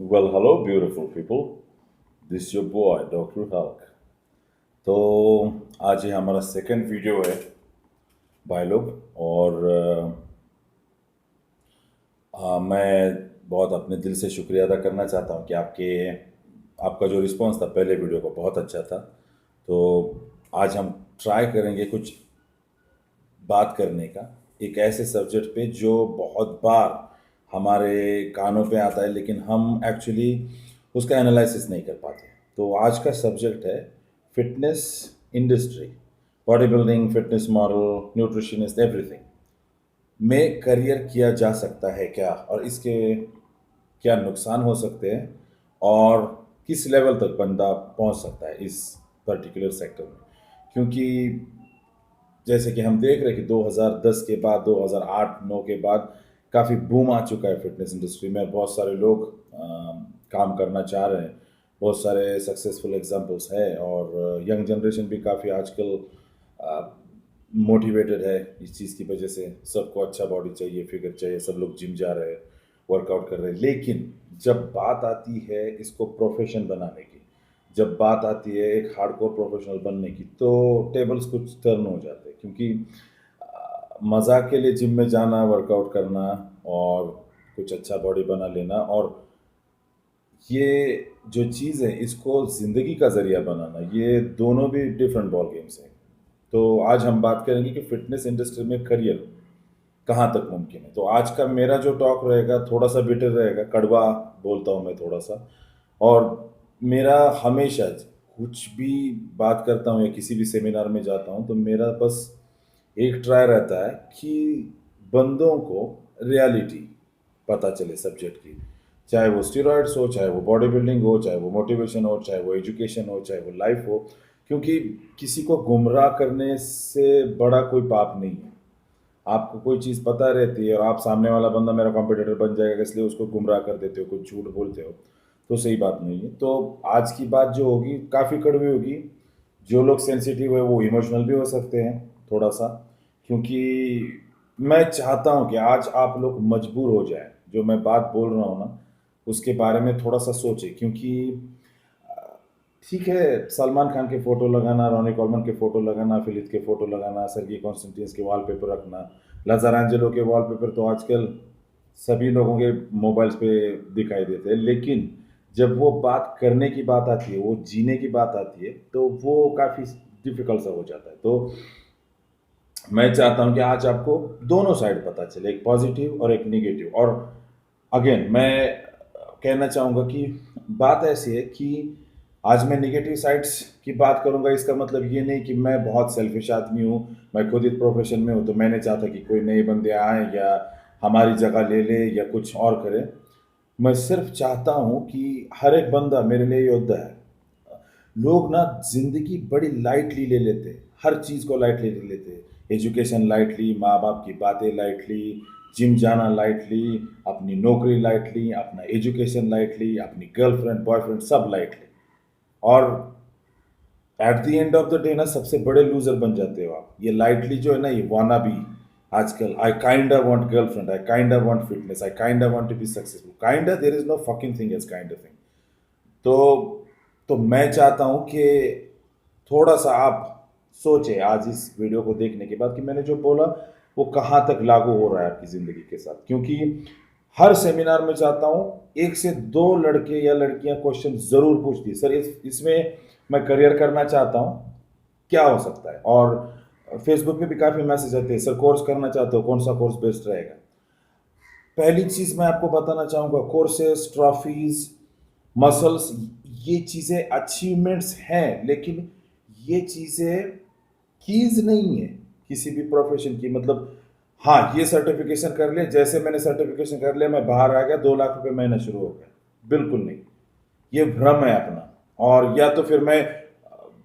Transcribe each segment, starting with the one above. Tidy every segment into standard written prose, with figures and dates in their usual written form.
Well, hello, beautiful people. This is your boy, Dr. Hulk. तो आज ये हमारा सेकंड वीडियो है भाई लोग और मैं बहुत अपने दिल से शुक्रिया अदा करना चाहता हूँ कि आपका जो रिस्पांस था पहले वीडियो को बहुत अच्छा था। तो आज हम ट्राई करेंगे कुछ बात करने का एक ऐसे सब्जेक्ट पे जो बहुत बार हमारे कानों पे आता है लेकिन हम एक्चुअली उसका एनालिसिस नहीं कर पाते। तो आज का सब्जेक्ट है fitness industry, body building, fitness model, nutritionist, everything में करियर किया जा सकता है क्या, और इसके क्या नुकसान हो सकते हैं, और किस लेवल तक बंदा पहुंच सकता है इस पर्टिकुलर सेक्टर में। क्योंकि जैसे कि हम देख रहे हैं कि 2010 के बाद 2008-9 के बाद काफ़ी बूम आ चुका है फिटनेस इंडस्ट्री में। बहुत सारे लोग काम करना चाह रहे हैं, बहुत सारे सक्सेसफुल एग्जांपल्स है, और यंग जनरेशन भी काफ़ी आजकल मोटिवेटेड है इस चीज़ की वजह से। सबको अच्छा बॉडी चाहिए, फिगर चाहिए, सब लोग जिम जा रहे हैं, वर्कआउट कर रहे हैं। लेकिन जब बात आती है इसको प्रोफेशन बनाने की, जब बात आती है एक हार्डकोर प्रोफेशनल बनने की, तो टेबल्स कुछ टर्न हो जाते हैं। क्योंकि मज़ाक के लिए जिम में जाना, वर्कआउट करना और कुछ अच्छा बॉडी बना लेना, और ये जो चीज़ है इसको ज़िंदगी का ज़रिया बनाना, ये दोनों भी डिफरेंट बॉल गेम्स हैं। तो आज हम बात करेंगे कि फिटनेस इंडस्ट्री में करियर कहाँ तक मुमकिन है। तो आज का मेरा जो टॉक रहेगा थोड़ा सा बिटर रहेगा, कड़वा बोलता हूँ मैं थोड़ा सा। और मेरा हमेशा कुछ भी बात करता हूँ या किसी भी सेमिनार में जाता हूँ तो मेरा बस एक ट्राई रहता है कि बंदों को रियलिटी पता चले सब्जेक्ट की। चाहे वो स्टीरॉयड्स हो, चाहे वो बॉडी बिल्डिंग हो, चाहे वो मोटिवेशन हो, चाहे वो एजुकेशन हो, चाहे वो लाइफ हो। क्योंकि किसी को गुमराह करने से बड़ा कोई पाप नहीं है। आपको कोई चीज़ पता रहती है और आप सामने वाला बंदा मेरा कॉम्पिटिटर बन जाएगा इसलिए उसको गुमराह कर देते हो, कुछ झूठ बोलते हो, तो सही बात नहीं है। तो आज की बात जो होगी काफ़ी कड़वी होगी। जो लोग सेंसिटिव है वो इमोशनल भी हो सकते हैं थोड़ा सा। क्योंकि मैं चाहता हूँ कि आज आप लोग मजबूर हो जाएं, जो मैं बात बोल रहा हूँ ना उसके बारे में थोड़ा सा सोचें। क्योंकि ठीक है, सलमान खान के फोटो लगाना, रॉनी कॉलमन के फोटो लगाना, फिलिप के फोटो लगाना, सर्गी कॉन्स्टेंटिन्स के वॉलपेपर रखना, लाजारेंजेलो के वॉलपेपर तो आजकल सभी लोगों के मोबाइल्स पे दिखाई देते हैं। लेकिन जब वो बात करने की बात आती है, वो जीने की बात आती है, तो वो काफ़ी डिफिकल्ट सा हो जाता है। तो मैं चाहता हूँ कि आज आपको दोनों साइड पता चले, एक पॉजिटिव और एक निगेटिव। और अगेन मैं कहना चाहूँगा कि बात ऐसी है कि आज मैं निगेटिव साइड्स की बात करूँगा, इसका मतलब ये नहीं कि मैं बहुत सेल्फिश आदमी हूँ, मैं खुद इस प्रोफेशन में हूँ तो मैं नहीं चाहता कि कोई नए बंदे आएँ या हमारी जगह ले ले या कुछ और करे। मैं सिर्फ चाहता हूँ कि हर एक बंदा मेरे लिए योद्धा है। लोग ना जिंदगी बड़ी लाइटली ले लेते हैं, हर चीज़ को लाइटली ले लेते हैं। एजुकेशन लाइटली, माँ बाप की बातें लाइटली, जिम जाना लाइटली, अपनी नौकरी लाइटली, अपना एजुकेशन लाइटली, अपनी गर्लफ्रेंड बॉयफ्रेंड सब लाइटली। और at the end of the day ना सबसे बड़े लूजर बन जाते हो आप। ये लाइटली जो है ना, ये वाना भी आजकल, I kind want girlfriend, I kind want fitness, I kind want to be successful, kind there is no fucking thing as kind thing. तो मैं चाहता हूँ कि थोड़ा सा आप सोचें आज इस वीडियो को देखने के बाद कि मैंने जो बोला वो कहाँ तक लागू हो रहा है आपकी ज़िंदगी के साथ। क्योंकि हर सेमिनार में चाहता हूँ एक से दो लड़के या लड़कियां क्वेश्चन ज़रूर पूछती है, सर इसमें मैं करियर करना चाहता हूँ, क्या हो सकता है। और फेसबुक पे भी काफ़ी मैसेज आते हैं, सर कोर्स करना चाहते हो, कौन सा कोर्स बेस्ट रहेगा। पहली चीज़ मैं आपको बताना चाहूँगा, कोर्सेस, ट्रॉफीज, मसल्स, ये चीज़ें अचीवमेंट्स हैं, लेकिन ये चीज़ें कीज़ नहीं है किसी भी प्रोफेशन की। मतलब हाँ, ये सर्टिफिकेशन कर लिया, जैसे मैंने सर्टिफिकेशन कर लिया मैं बाहर आ गया, 2 लाख रुपए महीना शुरू हो गया, बिल्कुल नहीं। ये भ्रम है अपना। और या तो फिर मैं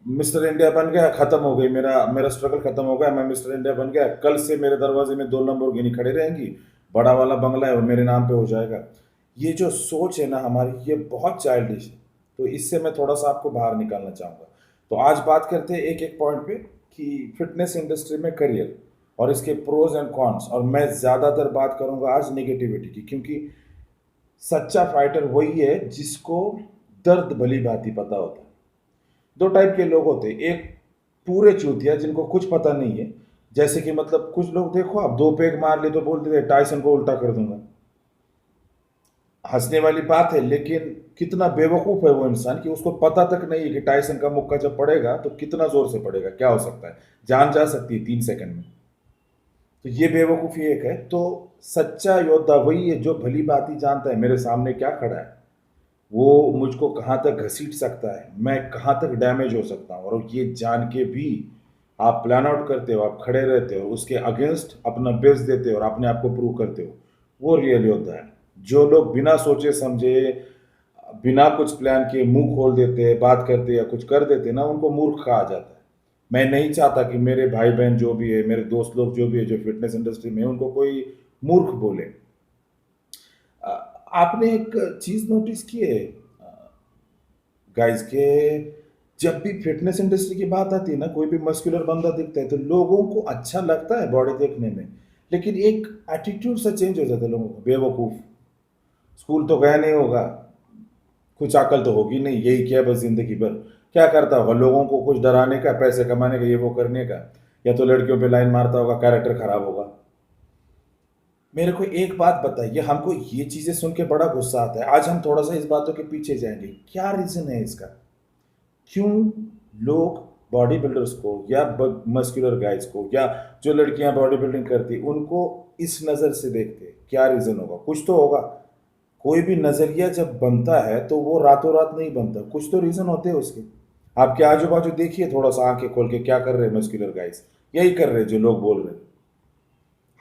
मिस्टर इंडिया बन गया, खत्म हो गई, मेरा मेरा स्ट्रगल खत्म हो गया, मैं मिस्टर इंडिया बन गया, कल से मेरे दरवाजे में 2 लंबोर्गिनी खड़े रहेंगी, बड़ा वाला बंगला है वो मेरे नाम पे हो जाएगा। ये जो सोच है ना हमारी, ये बहुत चाइल्डिश है। तो इससे मैं थोड़ा सा आपको बाहर निकालना चाहूँगा। तो आज बात करते हैं एक एक पॉइंट पे कि फिटनेस इंडस्ट्री में करियर और इसके प्रोज एंड कॉन्स। और मैं ज़्यादातर बात करूँगा आज नेगेटिविटी की, क्योंकि सच्चा फाइटर वही है जिसको दर्द भली भांति पता होता है। दो टाइप के लोग होते हैं, एक पूरे चूतिया जिनको कुछ पता नहीं है, जैसे कि मतलब कुछ लोग देखो आप दो पेग मार ले तो बोलते थे टाइसन को उल्टा कर दूंगा। हंसने वाली बात है, लेकिन कितना बेवकूफ है वो इंसान कि उसको पता तक नहीं है कि टाइसन का मुक्का जब पड़ेगा तो कितना जोर से पड़ेगा, क्या हो सकता है, जान जा सकती है 3 सेकंड में। तो ये बेवकूफ़ी एक है। तो सच्चा योद्धा वही है जो भली भांति जानता है मेरे सामने क्या खड़ा है, वो मुझको कहाँ तक घसीट सकता है, मैं कहाँ तक डैमेज हो सकता हूँ, और ये जान के भी आप प्लान आउट करते हो, आप खड़े रहते हो, उसके अगेंस्ट अपना बेस्ट देते हो और अपने आप को प्रूव करते हो, वो रियल योद्धा है। जो लोग बिना सोचे समझे, बिना कुछ प्लान किए मुंह खोल देते हैं, बात करते हैं या कुछ कर देते हैं ना, उनको मूर्ख कहा जाता है। मैं नहीं चाहता कि मेरे भाई बहन जो भी है, मेरे दोस्त लोग जो भी है, जो फिटनेस इंडस्ट्री में है, उनको कोई मूर्ख बोले। आपने एक चीज नोटिस की है गाइस के, जब भी फिटनेस इंडस्ट्री की बात आती है ना, कोई भी मस्कुलर बंदा दिखता है तो लोगों को अच्छा लगता है बॉडी देखने में, लेकिन एक एटीट्यूड सा चेंज हो जाता है लोगों को, बेवकूफ, स्कूल तो गया नहीं होगा, कुछ अकल तो होगी नहीं, यही किया बस जिंदगी भर, क्या करता होगा, लोगों को कुछ डराने का, पैसे कमाने का, ये वो करने का, या तो लड़कियों पे लाइन मारता होगा, कैरेक्टर खराब होगा। मेरे को एक बात बताइए, हमको ये चीजें सुन के बड़ा गुस्सा आता है, आज हम थोड़ा सा इस बातों के पीछे जाएंगे, क्या रीजन है इसका, क्यों लोग बॉडी बिल्डर्स को या मस्कुलर गाइज को या जो लड़कियां बॉडी बिल्डिंग करती उनको इस नज़र से देखते, क्या रीज़न होगा, कुछ तो होगा। कोई भी नज़रिया जब बनता है तो वो रातों रात नहीं बनता, कुछ तो रीज़न होते हैं उसके। आपके आजू बाजू देखिए थोड़ा सा आंखें खोल के, क्या कर रहे हैं मस्कुलर गाइज, यही कर रहे हैं जो लोग बोल रहे हैं।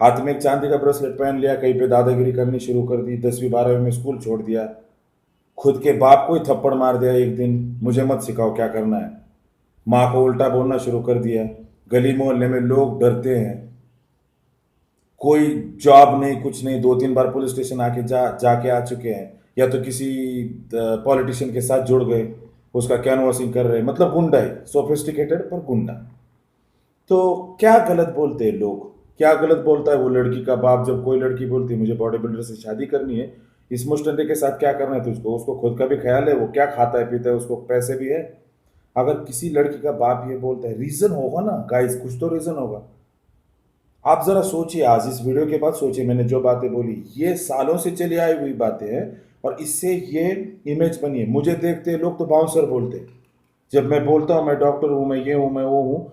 हाथ में एक चांदी का ब्रेसलेट पहन लिया, कहीं पे दादागिरी करनी शुरू कर दी, 10वीं 12वीं में स्कूल छोड़ दिया, खुद के बाप को ही थप्पड़ मार दिया एक दिन, मुझे मत सिखाओ क्या करना है, माँ को उल्टा बोलना शुरू कर दिया, गली मोहल्ले में लोग डरते हैं, कोई जॉब नहीं कुछ नहीं, 2 3 बार पुलिस स्टेशन आके जाके आ चुके हैं, या तो किसी पॉलिटिशियन के साथ जुड़ गए, उसका कैनवासिंग कर रहे हैं, मतलब गुंडा है, सोफिस्टिकेटेड पर गुंडा। तो क्या गलत बोलते हैं लोग, क्या गलत बोलता है वो लड़की का बाप जब कोई लड़की बोलती है मुझे बॉडी बिल्डर से शादी करनी है, इस मुस्टंडे के साथ क्या करना है तुझको, उसको खुद का भी ख्याल है, वो क्या खाता है पीता है, उसको पैसे भी है। अगर किसी लड़की का बाप ये बोलता है, रीजन होगा ना गाइस, कुछ तो रीजन होगा। आप जरा सोचिए, आज इस वीडियो के बाद सोचिए, मैंने जो बातें बोली ये सालों से चली आई हुई बातें हैं, और इससे ये इमेज बनी है, मुझे देखते लोग तो बाउंसर बोलते हैं। जब मैं बोलता हूँ मैं डॉक्टर हूँ, मैं ये हूँ, मैं वो हूँ,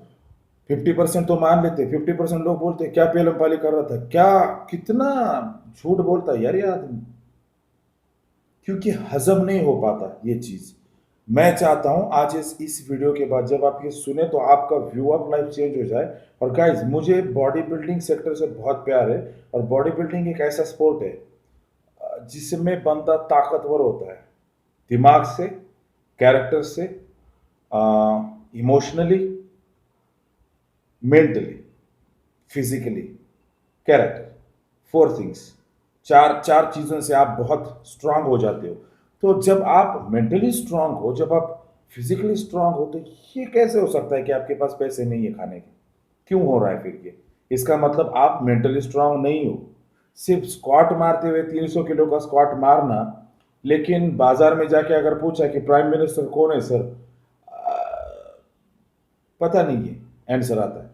50% तो मान लेते, 50% लोग बोलते क्या पेलम पाली कर रहा था, क्या कितना झूठ बोलता है यार ये आदमी, क्योंकि हजम नहीं हो पाता ये चीज। मैं चाहता हूं आज इस वीडियो के बाद जब आप ये सुने तो आपका व्यू ऑफ लाइफ चेंज हो जाए। और गाइज मुझे बॉडी बिल्डिंग सेक्टर से बहुत प्यार है, और बॉडी बिल्डिंग एक ऐसा स्पोर्ट है जिसमें बंदा ताकतवर होता है, दिमाग से, कैरेक्टर से, emotionally, mentally, physically, character, 4 things, चार चार चीज़ों से आप बहुत स्ट्रांग हो जाते हो। तो जब आप मेंटली स्ट्रांग हो, जब आप फिजिकली स्ट्रांग हो, तो ये कैसे हो सकता है कि आपके पास पैसे नहीं है खाने के, क्यों हो रहा है फिर ये, इसका मतलब आप मेंटली स्ट्रांग नहीं हो। सिर्फ स्क्वाट मारते हुए 300 किलो का स्क्वाट मारना, लेकिन बाजार में जाके अगर पूछा कि प्राइम मिनिस्टर कौन है सर, पता नहीं है आंसर आता है।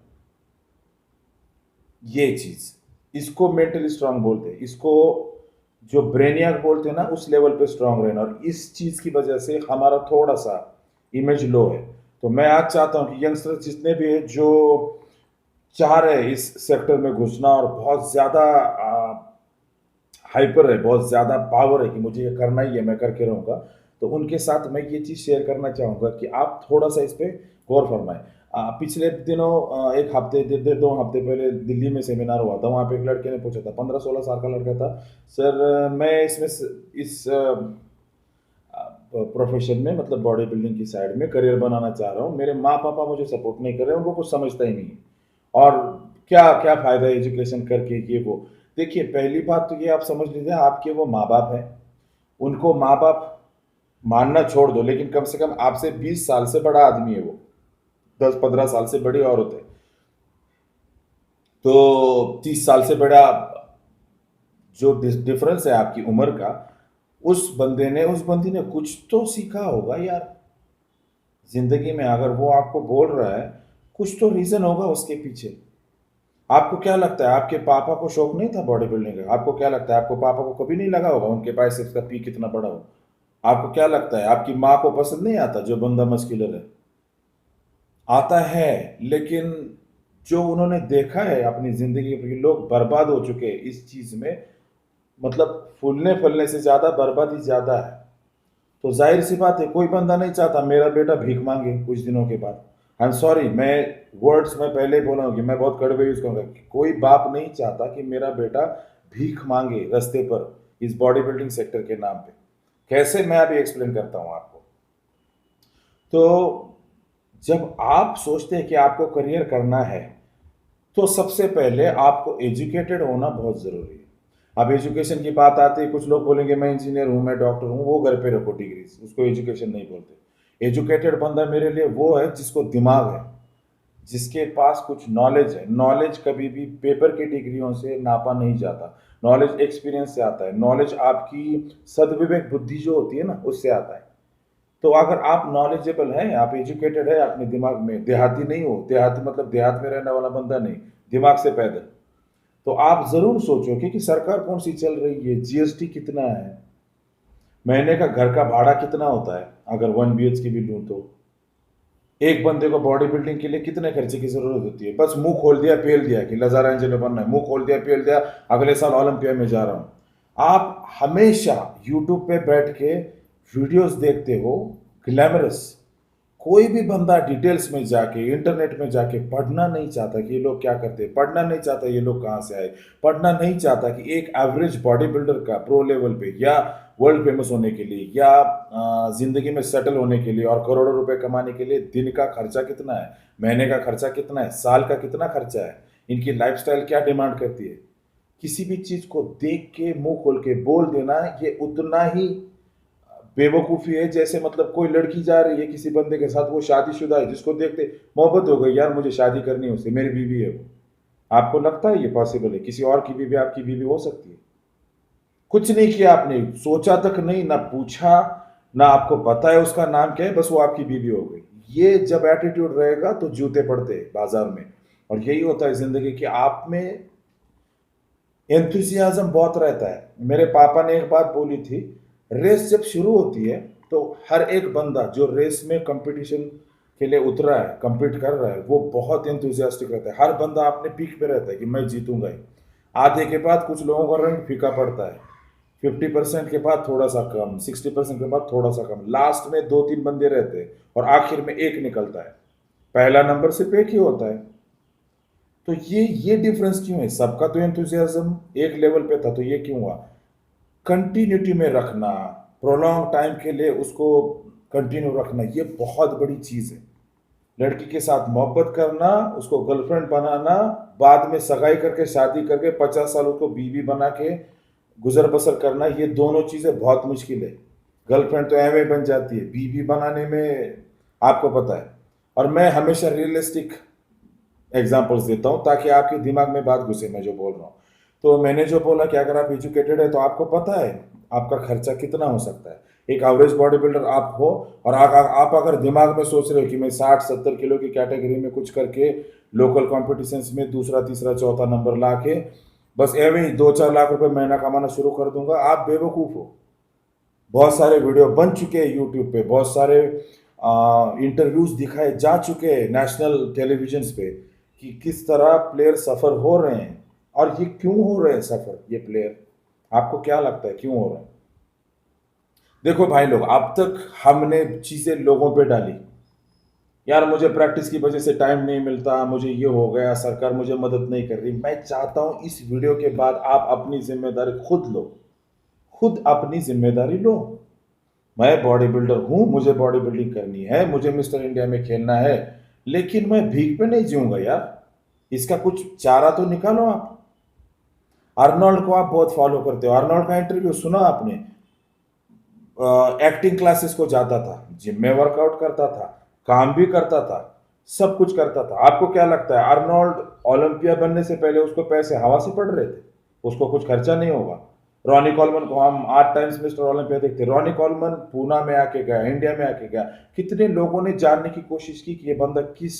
ये चीज, इसको मेंटली स्ट्रांग बोलते हैं, इसको जो ब्रेनियक बोलते हैं ना, उस लेवल पे स्ट्रांग रहना, और इस चीज की वजह से हमारा थोड़ा सा इमेज लो है। तो मैं आज चाहता हूं कि यंगस्टर जितने भी है जो चाह रहे हैं इस सेक्टर में घुसना, और बहुत ज्यादा हाइपर है, बहुत ज़्यादा पावर है कि मुझे ये करना ही है, मैं करके रहूँगा, तो उनके साथ मैं ये चीज़ शेयर करना चाहूँगा कि आप थोड़ा सा इस पे गौर फरमाएं। पिछले दिनों 1 हफ्ते, डेढ़ 2 हफ्ते पहले दिल्ली में सेमिनार हुआ था, वहाँ पे एक लड़के ने पूछा था, 15 16 साल का लड़का था, सर मैं इसमें इस प्रोफेशन में, मतलब बॉडी बिल्डिंग की साइड में करियर बनाना चाह रहा हूँ, मेरे माँ पापा मुझे सपोर्ट नहीं कर रहे, उनको कुछ समझता ही नहीं है, और क्या क्या फ़ायदा एजुकेशन करके, ये वो। देखिए पहली बात तो ये आप समझ लीजिए, आपके वो माँ बाप हैं, उनको माँ बाप मानना छोड़ दो, लेकिन कम से कम आपसे 20 साल से बड़ा आदमी है वो, 10 15 साल से बड़ी औरत है, तो 30 साल से बड़ा जो डिफरेंस है आपकी उम्र का, उस बंदी ने कुछ तो सीखा होगा यार जिंदगी में। अगर वो आपको बोल रहा है, कुछ तो रीजन होगा उसके पीछे। आपको क्या लगता है आपके पापा को शौक नहीं था बॉडी बिल्डिंग का? आपको क्या लगता है आपको पापा को कभी नहीं लगा होगा उनके बाइसेप्स का पी कितना बड़ा हो? आपको क्या लगता है आपकी माँ को पसंद नहीं आता जो बंदा मस्कुलर है? आता है, लेकिन जो उन्होंने देखा है अपनी जिंदगी में कि लोग बर्बाद हो चुके हैं इस चीज में, मतलब फूलने फलने से ज्यादा बर्बादी ज्यादा है। तो जाहिर सी बात है कोई बंदा नहीं चाहता मेरा बेटा भीख मांगे कुछ दिनों के बाद। आई एम सॉरी, मैं वर्ड्स में पहले ही बोला हूँ कि मैं बहुत कड़वे यूज करूंगा कि कोई बाप नहीं चाहता कि मेरा बेटा भीख मांगे रास्ते पर इस बॉडी बिल्डिंग सेक्टर के नाम पे। कैसे, मैं अभी एक्सप्लेन करता हूँ आपको। तो जब आप सोचते हैं कि आपको करियर करना है, तो सबसे पहले आपको एजुकेटेड होना बहुत ज़रूरी है। अब एजुकेशन की बात आती है, कुछ लोग बोलेंगे मैं इंजीनियर हूँ, मैं डॉक्टर हूँ, वो घर पे रखो डिग्री, उसको एजुकेशन नहीं बोलते। एजुकेटेड बंदा मेरे लिए वो है जिसको दिमाग है, जिसके पास कुछ नॉलेज है। नॉलेज कभी भी पेपर की डिग्रियों से नापा नहीं जाता। नॉलेज एक्सपीरियंस से आता है। नॉलेज आपकी सदविवेक बुद्धि जो होती है ना, उससे आता है। तो अगर आप नॉलेजेबल हैं, आप एजुकेटेड है अपने दिमाग में, देहाती नहीं हो, देहाती मतलब देहात में रहने वाला बंदा नहीं, दिमाग से पैदल, तो आप जरूर सोचो कि सरकार कौन सी चल रही है, जीएसटी कितना है, महीने का घर का भाड़ा कितना होता है, अगर 1 BHK भी लूं तो एक बंदे को बॉडी बिल्डिंग के लिए कितने खर्चे की जरूरत होती है? बस मुंह खोल दिया पेल दिया कि लजारा एंजेलो बनना है, मुंह खोल दिया पेल दिया अगले साल ओलंपिया में जा रहा हूं। आप हमेशा यूट्यूब पे बैठ के वीडियोस देखते हो ग्लैमरस। कोई भी बंदा डिटेल्स में जाके इंटरनेट में जाके पढ़ना नहीं चाहता कि ये लोग क्या करते हैं, पढ़ना नहीं चाहता ये लोग कहाँ से आए, पढ़ना नहीं चाहता कि एक एवरेज बॉडी बिल्डर का प्रो लेवल पे या वर्ल्ड फेमस होने के लिए या जिंदगी में सेटल होने के लिए और करोड़ों रुपए कमाने के लिए दिन का खर्चा कितना है, महीने का खर्चा कितना है, साल का कितना खर्चा है, इनकी लाइफस्टाइल क्या डिमांड करती है। किसी भी चीज को देख के मुंह खोल के बोल देना ये उतना ही बेवकूफ़ी है जैसे मतलब कोई लड़की जा रही है किसी बंदे के साथ, वो शादीशुदा है, जिसको देखते मोहब्बत हो गई, यार मुझे शादी करनी है उससे, मेरी बीवी है वो। आपको लगता है ये पॉसिबल है किसी और की बीवी आपकी बीवी हो सकती है? कुछ नहीं किया आपने, सोचा तक नहीं, ना पूछा, ना आपको पता है उसका नाम क्या है, बस वो आपकी बीवी हो गई। ये जब एटीट्यूड रहेगा तो जूते पड़ते हैं बाजार में। और यही होता है जिंदगी कि आप में एंथुसियाज्म बहुत रहता है। मेरे पापा ने एक बात बोली थी, रेस जब शुरू होती है तो हर एक बंदा जो रेस में कंपटीशन के लिए उतरा है, compete कर रहा है, वो बहुत एंथुसियास्टिक रहता है। हर बंदा अपने पीक पे रहता है कि मैं जीतूंगा ही। आधे के बाद कुछ लोगों का रंग फीका पड़ता है, 50% के बाद थोड़ा सा कम, 60% के बाद थोड़ा सा कम, लास्ट में 2-3 बंदे रहते हैं और आखिर में एक निकलता है। पहला नंबर सिर्फ एक ही होता है। तो ये डिफरेंस क्यों है? सबका तो एंथुसियाज्म एक लेवल पे था, तो ये क्यों हुआ? कंटिन्यूटी में रखना, प्रोलॉन्ग टाइम के लिए उसको कंटिन्यू रखना, ये बहुत बड़ी चीज है। लड़की के साथ मोहब्बत करना, उसको गर्लफ्रेंड बनाना, बाद में सगाई करके शादी करके 50 साल उसको बीवी बना के गुजर बसर करना, ये दोनों चीजें बहुत मुश्किल है। गर्लफ्रेंड तो एवं बन जाती है, बीवी बनाने में आपको पता है। और मैं हमेशा रियलिस्टिक एग्जाम्पल्स देता हूँ ताकि आपके दिमाग में बात घुसे मैं जो बोल रहा हूँ। तो मैंने जो बोला कि अगर आप एजुकेटेड है तो आपको पता है आपका खर्चा कितना हो सकता है। एक एवरेज बॉडी बिल्डर आप हो और आप अगर दिमाग में सोच रहे हो कि मैं 60-70 किलो की कैटेगरी में कुछ करके लोकल कॉम्पिटिशन्स में दूसरा तीसरा चौथा नंबर ला के बस एवं ही 2-4 लाख रुपए महीना कमाना शुरू कर दूंगा, आप बेवकूफ़ हो। बहुत सारे वीडियो बन चुके हैं यूट्यूब पे, बहुत सारे इंटरव्यूज दिखाए जा चुके हैं नेशनल टेलीविजन पे कि किस तरह प्लेयर सफर हो रहे हैं। और ये क्यों हो रहे हैं सफर ये प्लेयर? आपको क्या लगता है क्यों हो रहे हैं? देखो भाई लोग, अब तक हमने चीजें लोगों पे डाली, यार मुझे प्रैक्टिस की वजह से टाइम नहीं मिलता, मुझे ये हो गया, सरकार मुझे मदद नहीं कर रही। मैं चाहता हूं इस वीडियो के बाद आप अपनी जिम्मेदारी खुद लो, खुद अपनी जिम्मेदारी लो। मैं बॉडी बिल्डर हूं, मुझे बॉडी बिल्डिंग करनी है, मुझे मिस्टर इंडिया में खेलना है, लेकिन मैं भीख पे नहीं जीऊंगा यार। इसका कुछ चारा तो निकालो आप। अर्नोल्ड को आप बहुत फॉलो करते हो, अर्नोल्ड का इंटरव्यू सुना आपने? एक्टिंग क्लासेस को जाता था, जिम में वर्कआउट करता था, काम भी करता था, सब कुछ करता था। आपको क्या लगता है अर्नोल्ड ओलंपिया बनने से पहले उसको पैसे हवा से पड़ रहे थे? उसको कुछ खर्चा नहीं होगा? रॉनी कॉलमन को हम 8 टाइम्स मिस्टर ओलंपिया देखते, रॉनी कॉलमन पूना में आके गया, इंडिया में आके गया, कितने लोगों ने जानने की कोशिश की कि ये बंदा किस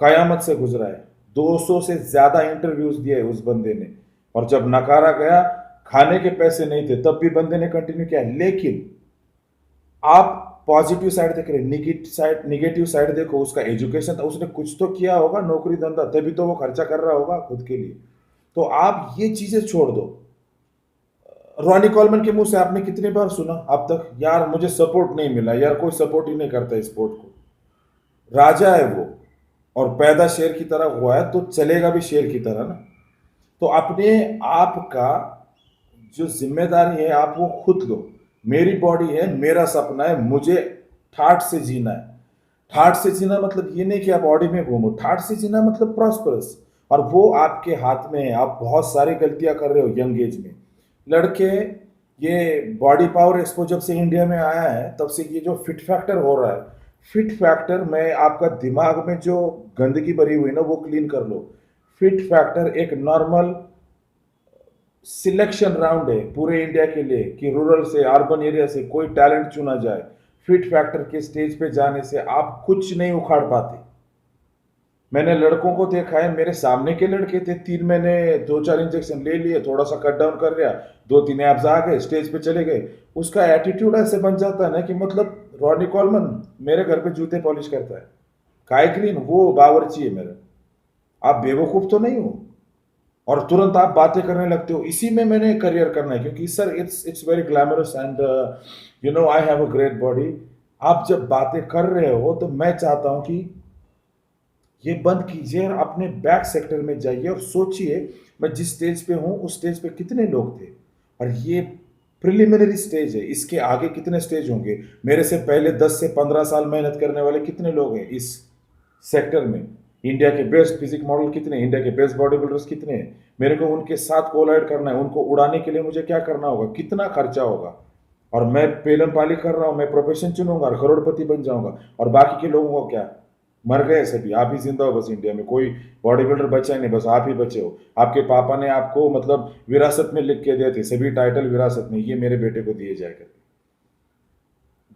कयामत से गुजरा है। 200 से ज्यादा इंटरव्यूज दिए उस बंदे ने, और जब नकारा गया, खाने के पैसे नहीं थे, तब भी बंदे ने कंटिन्यू किया। लेकिन आप पॉजिटिव साइड देख रहे हैं, निगेटिव साइड देखो, उसका एजुकेशन था, उसने कुछ तो किया होगा, नौकरी धंधा, तभी तो वो खर्चा कर रहा होगा खुद के लिए। तो आप ये चीजें छोड़ दो। रॉनी कॉलमन के मुंह से आपने कितनी बार सुना अब तक, यार मुझे सपोर्ट नहीं मिला, यार कोई सपोर्ट ही नहीं करता स्पोर्ट को। राजा है वो, और पैदा शेर की तरह हुआ है, तो चलेगा भी शेर की तरह ना। तो अपने आप का जो जिम्मेदारी है आप वो खुद लो। मेरी बॉडी है, मेरा सपना है, मुझे ठाठ से जीना है। ठाठ से जीना मतलब ये नहीं कि आप बॉडी में घूमो, ठाठ से जीना मतलब प्रॉस्परस, और वो आपके हाथ में है। आप बहुत सारी गलतियां कर रहे हो यंग एज में लड़के। ये बॉडी पावर एक्सपो जब से इंडिया में आया है, तब से ये जो फिट फैक्टर हो रहा है, फिट फैक्टर में आपका दिमाग में जो गंदगी भरी हुई ना वो क्लीन कर लो। फिट फैक्टर एक नॉर्मल सिलेक्शन राउंड है पूरे इंडिया के लिए, कि रूरल से अर्बन एरिया से कोई टैलेंट चुना जाए। फिट फैक्टर के स्टेज पे जाने से आप कुछ नहीं उखाड़ पाते। मैंने लड़कों को देखा है, मेरे सामने के लड़के थे, 3 महीने 2-4 इंजेक्शन ले लिए, थोड़ा सा कट डाउन कर लिया, 2-3 एब्स आ गए, स्टेज पे चले गए। उसका एटीट्यूड ऐसे बन जाता है ना कि मतलब रॉनी कॉलमन मेरे घर पे जूते पॉलिश करता है, काय ग्रीन वो बावर्ची है मेरा। आप बेवकूफ तो नहीं हो, और तुरंत आप बातें करने लगते हो इसी में मैंने करियर करना है, क्योंकि sir it's very glamorous and you know I have a great body. आप जब बातें कर रहे हो तो मैं चाहता हूं कि ये बंद कीजिए और अपने बैक सेक्टर में जाइए और सोचिए, मैं जिस स्टेज पे हूं उस स्टेज पे कितने लोग थे, और ये प्रिलिमिनरी स्टेज है, इसके आगे कितने स्टेज होंगे। मेरे से पहले 10 से 15 साल मेहनत करने वाले कितने लोग हैं इस सेक्टर में। इंडिया के बेस्ट फिजिक मॉडल कितने, इंडिया के बेस्ट बॉडी बिल्डर्स कितने हैं। मेरे को उनके साथ कोलाइड करना है, उनको उड़ाने के लिए मुझे क्या करना होगा, कितना खर्चा होगा। और मैं पेलम पाली कर रहा हूं, मैं प्रोफेशन चुनूंगा और करोड़पति बन जाऊंगा, और बाकी के लोगों को क्या, मर गए सभी, आप ही जिंदा हो बस। इंडिया में कोई बॉडी बिल्डर बचा ही नहीं, बस आप ही बचे हो। आपके पापा ने आपको मतलब विरासत में लिख के दिए थे सभी टाइटल, विरासत में ये मेरे बेटे को दिए जाएगा।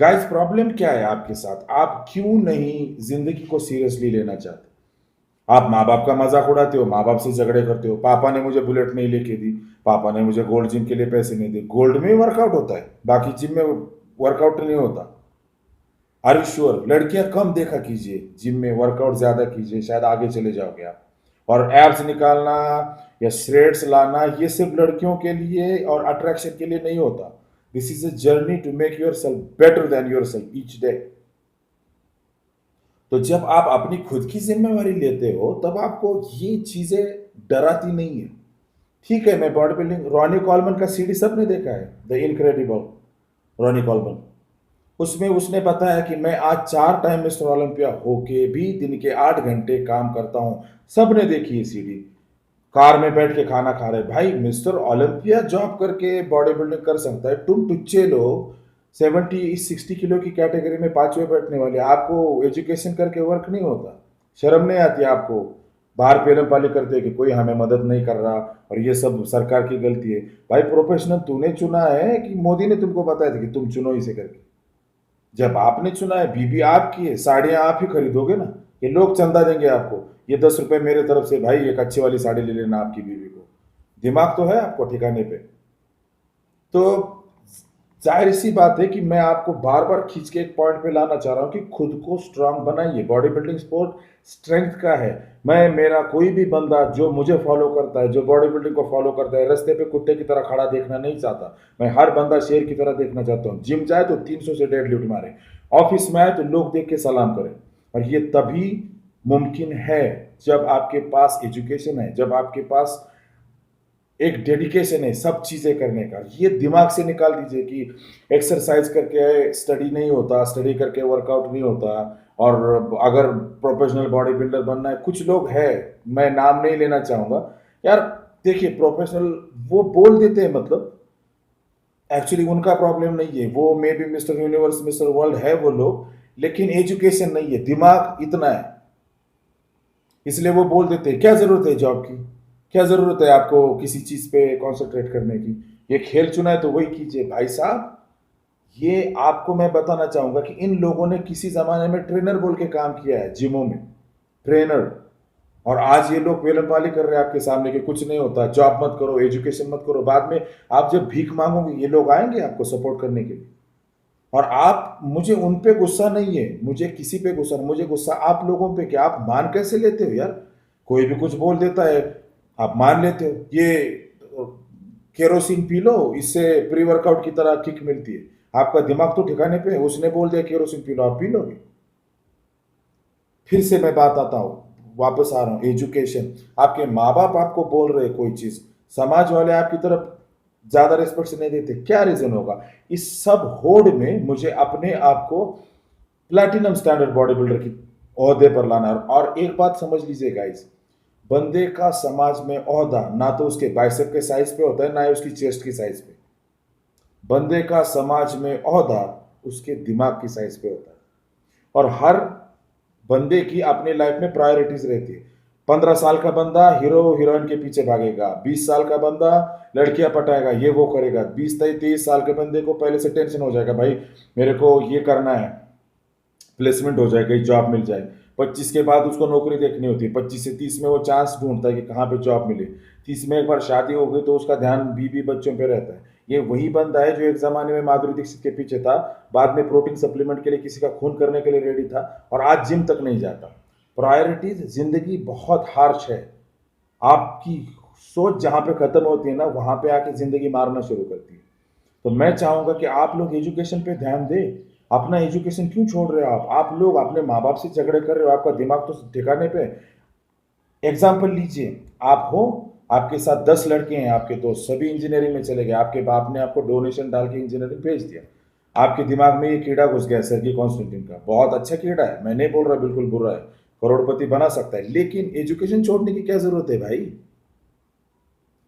गाइस प्रॉब्लम क्या है आपके साथ, आप क्यों नहीं जिंदगी को सीरियसली लेना चाहते। आप माँ बाप का मजाक उड़ाते हो, माँ बाप से झगड़े करते हो, पापा ने मुझे बुलेट नहीं लेके दी, पापा ने मुझे गोल्ड जिम के लिए पैसे नहीं दिए। गोल्ड में ही वर्कआउट होता है, बाकी जिम में वर्कआउट नहीं होता। Are you sure. लड़कियां कम देखा कीजिए, जिम में वर्कआउट ज्यादा कीजिए, शायद आगे चले जाओगे आप। और एब्स निकालना या श्रेड्स लाना ये सिर्फ लड़कियों के लिए और अट्रैक्शन के लिए नहीं होता। This is a journey to make yourself better than yourself each day. तो जब आप अपनी खुद की जिम्मेवारी लेते हो तब आपको ये चीजें डराती नहीं है। ठीक है, मैं बॉडी बिल्डिंग, रॉनी कॉलमन का सीडी सबने देखा है, द इनक्रेडिबल रॉनी कॉलमन। उसमें उसने बताया कि मैं आज 4 टाइम मिस्टर ओलंपिया होके भी दिन के 8 घंटे काम करता हूं। सबने देखी है सीडी। कार में बैठ के खाना खा रहे भाई, मिस्टर ओलंपिया जॉब करके बॉडी बिल्डिंग कर सकता है, तुम टुच्चे लोग 70-60 किलो की कैटेगरी में 5वें बैठने वाले, आपको एजुकेशन करके वर्क नहीं होता, शर्म नहीं आती आपको। बाहर पेलम पाली करते हैं कि कोई हमें मदद नहीं कर रहा और ये सब सरकार की गलती है। भाई प्रोफेशनल तूने चुना है कि मोदी ने तुमको बताया था कि तुम चुनो इसे करके। जब आपने चुना है, बीबी आपकी है, साड़ियां आप ही खरीदोगे ना, ये लोग चंदा देंगे आपको, ये 10 रुपए मेरे तरफ से भाई एक अच्छी वाली साड़ी ले लेना आपकी बीवी को। दिमाग तो है आपको ठिकाने पे। तो जाहिर सी बात है कि मैं आपको बार बार खींच के एक पॉइंट पे लाना चाह रहा हूं कि खुद को स्ट्रांग बनाइए। बॉडी बिल्डिंग स्पोर्ट स्ट्रेंथ का है। मैं, मेरा कोई भी बंदा जो मुझे फॉलो करता है, जो बॉडी बिल्डिंग को फॉलो करता है, रास्ते पे कुत्ते की तरह खड़ा देखना नहीं चाहता। मैं हर बंदा शेर की तरह देखना चाहता हूँ। जिम जाए तो 300 से डेड लिफ्ट मारे, ऑफिस में आए तो लोग देख के सलाम करें। और ये तभी मुमकिन है जब आपके पास एजुकेशन है, जब आपके पास एक डेडिकेशन है सब चीजें करने का। ये दिमाग से निकाल दीजिए कि एक्सरसाइज करके स्टडी नहीं होता, स्टडी करके वर्कआउट नहीं होता। और अगर प्रोफेशनल बॉडी बिल्डर बनना है, कुछ लोग हैं, मैं नाम नहीं लेना चाहूंगा यार। देखिए प्रोफेशनल वो बोल देते हैं, मतलब एक्चुअली उनका प्रॉब्लम नहीं है, वो may be mister universe mister world है वो लोग, लेकिन एजुकेशन नहीं है, दिमाग इतना है, इसलिए वो बोल देते हैं। क्या जरूरत है जॉब की, क्या जरूरत है आपको किसी चीज पे कॉन्सेंट्रेट करने की। ये खेल चुना है तो वही कीजिए भाई साहब। ये आपको मैं बताना चाहूंगा कि इन लोगों ने किसी जमाने में ट्रेनर बोल के काम किया है जिमों में, ट्रेनर। और आज ये लोग वेलम पाली कर रहे हैं आपके सामने कि कुछ नहीं होता, जॉब मत करो, एजुकेशन मत करो। बाद में आप जब भीख मांगोगे ये लोग आएंगे आपको सपोर्ट करने के लिए। और आप, मुझे उन पे गुस्सा नहीं है, मुझे किसी पे गुस्सा नहीं, मुझे गुस्सा आप लोगों पे कि आप मान कैसे लेते हो यार। कोई भी कुछ बोल देता है, आप मान लेते हो। ये केरोसिन पी लो, इससे प्री वर्कआउट की तरह किक मिलती है। आपका दिमाग तो ठिकाने पे है, उसने बोल दिया केरोसिन पी लो, आप पी लोगे। फिर से मैं बात आता हूँ, वापस आ रहा हूँ, एजुकेशन। आपके माँ बाप आपको बोल रहे कोई चीज, समाज वाले आपकी तरफ ज्यादा रिस्पेक्ट नहीं देते, क्या रीजन होगा। इस सब होड़ में मुझे अपने आप को प्लैटिनम स्टैंडर्ड बॉडी बिल्डर की ओहदे पर लाना है। और एक बात समझ लीजिए गाइस, बंदे का समाज में ओहदा ना तो उसके बाइसेप के साइज पे होता है, ना ही उसकी चेस्ट की साइज पे। बंदे का समाज में ओहदा उसके दिमाग की साइज पे होता है। और हर बंदे की अपनी लाइफ में प्रायोरिटीज रहती है। 15 साल का बंदा हीरो हीरोइन के पीछे भागेगा, 20 साल का बंदा लड़कियां पटाएगा, ये वो करेगा। 20 23 साल के बंदे को पहले से टेंशन हो जाएगा, भाई मेरे को ये करना है, प्लेसमेंट हो जाए, कहीं जॉब मिल जाए। 25 के बाद उसको नौकरी देखनी होती है, 25 से 30 में वो चांस ढूंढता है कि कहाँ पे जॉब मिले। 30 में एक बार शादी हो गई तो उसका ध्यान बीवी बच्चों पे रहता है। ये वही बंदा है जो एक जमाने में माधुरी दीक्षित के पीछे था, बाद में प्रोटीन सप्लीमेंट के लिए किसी का खून करने के लिए रेडी था, और आज जिम तक नहीं जाता। प्रायोरिटीज, जिंदगी बहुत हार्श है। आपकी सोच जहां पे खत्म होती है ना, वहां पे आके जिंदगी मारना शुरू करती है। तो मैं चाहूंगा कि आप लोग एजुकेशन पे ध्यान दें। अपना एजुकेशन क्यों छोड़ रहे हो आप लोग अपने माँ बाप से झगड़े कर रहे हो, आपका दिमाग तो ठिकाने पे। एग्जाम्पल लीजिए, आप हो, आपके साथ 10 लड़के हैं आपके दोस्त, सभी इंजीनियरिंग में चले गए, आपके बाप ने आपको डोनेशन डाल के इंजीनियरिंग भेज दिया। आपके दिमाग में ये कीड़ा घुस गया सर्गी कॉन्स्टेंटिन का, बहुत अच्छा कीड़ा है, मैं नहीं बोल रहा बिल्कुल बुरा है, करोड़पति बना सकता है, लेकिन एजुकेशन छोड़ने की क्या जरूरत है भाई।